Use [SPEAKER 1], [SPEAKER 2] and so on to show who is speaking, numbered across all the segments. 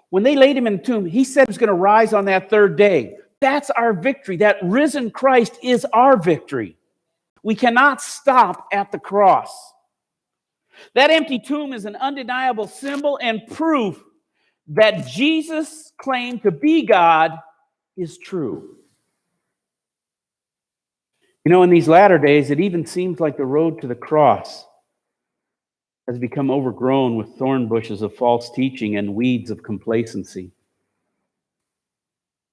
[SPEAKER 1] When they laid him in the tomb, he said he was going to rise on that third day. That's our victory. That risen Christ is our victory. We cannot stop at the cross. That empty tomb is an undeniable symbol and proof that Jesus' claim to be God is true. You know, in these latter days, it even seems like the road to the cross has become overgrown with thorn bushes of false teaching and weeds of complacency.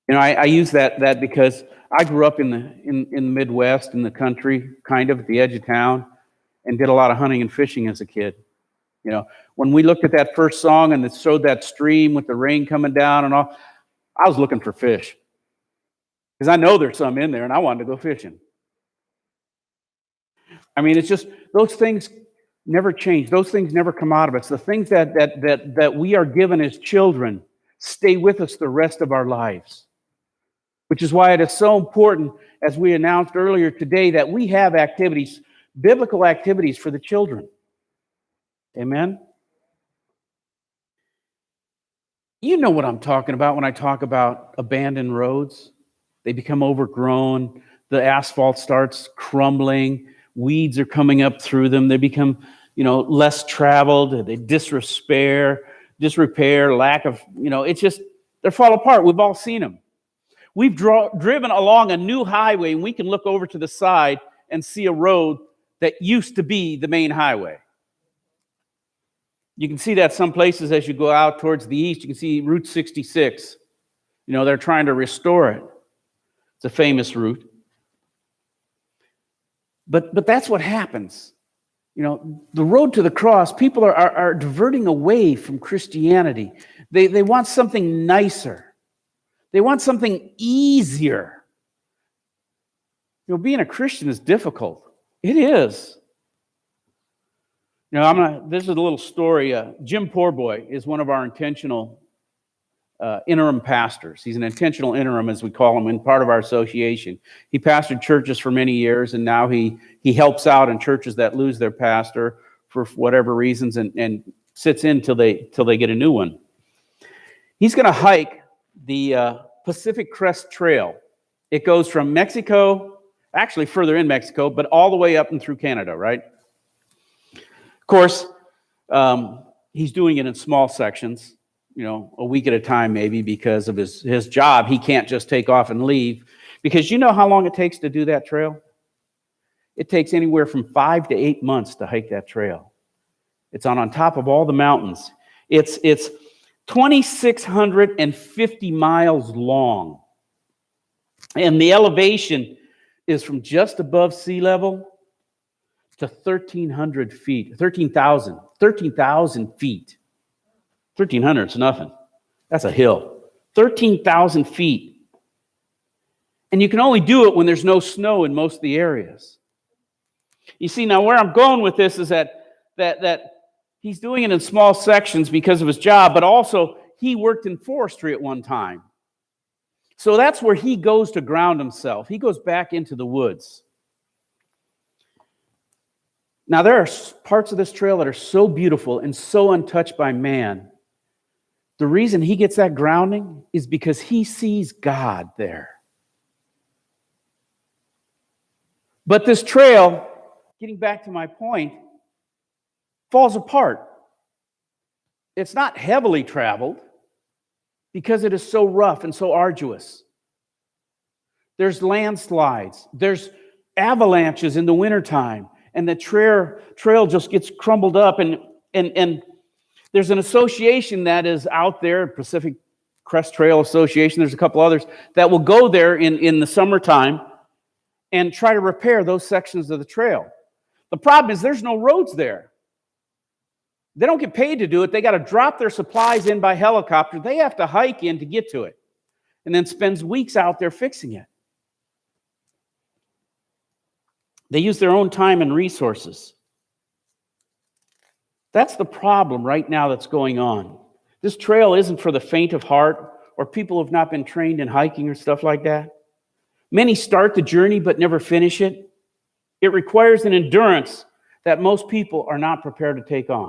[SPEAKER 1] You know, I use that because I grew up in the Midwest, in the country, kind of at the edge of town, and did a lot of hunting and fishing as a kid. You know, when we looked at that first song and it showed that stream with the rain coming down and all, I was looking for fish. Because I know there's some in there and I wanted to go fishing. I mean, it's just, those things never change. Those things never come out of us. The things that we are given as children stay with us the rest of our lives. Which is why it is so important, as we announced earlier today, that we have activities, biblical activities for the children. Amen? You know what I'm talking about when I talk about abandoned roads. They become overgrown. The asphalt starts crumbling. Weeds are coming up through them. They become, less traveled. They disrepair, lack of, it's just, they fall apart. We've all seen them. We've driven along a new highway, and we can look over to the side and see a road that used to be the main highway. You can see that some places as you go out towards the east. You can see Route 66. They're trying to restore it. It's a famous route. But that's what happens. The road to the cross, people are diverting away from Christianity. They want something nicer. They want something easier. Being a Christian is difficult. It is. This is a little story. Jim Poorboy is one of our intentional interim pastors. He's an intentional interim, as we call him, in part of our association. He pastored churches for many years, and now he helps out in churches that lose their pastor for whatever reasons, and sits in till they get a new one. He's going to hike the Pacific Crest Trail. It goes from Mexico, actually further in Mexico, but all the way up and through Canada, right? Of course, he's doing it in small sections, a week at a time maybe, because of his job. He can't just take off and leave, because you know how long it takes to do that trail? It takes anywhere from 5 to 8 months to hike that trail. It's on top of all the mountains. It's 2,650 miles long. And the elevation is from just above sea level to 1,300 feet, 13,000 feet. 1,300 is nothing. That's a hill. 13,000 feet. And you can only do it when there's no snow in most of the areas. You see, now where I'm going with this is that he's doing it in small sections because of his job, but also he worked in forestry at one time. So that's where he goes to ground himself. He goes back into the woods. Now, there are parts of this trail that are so beautiful and so untouched by man. The reason he gets that grounding is because he sees God there. But this trail, getting back to my point, falls apart. It's not heavily traveled because it is so rough and so arduous. There's landslides. There's avalanches in the wintertime. And the trail just gets crumbled up. And there's an association that is out there, Pacific Crest Trail Association. There's a couple others that will go there in the summertime and try to repair those sections of the trail. The problem is there's no roads there. They don't get paid to do it. They got to drop their supplies in by helicopter. They have to hike in to get to it, and then spends weeks out there fixing it. They use their own time and resources. That's the problem right now that's going on. This trail isn't for the faint of heart or people who have not been trained in hiking or stuff like that. Many start the journey but never finish it. It requires an endurance that most people are not prepared to take on.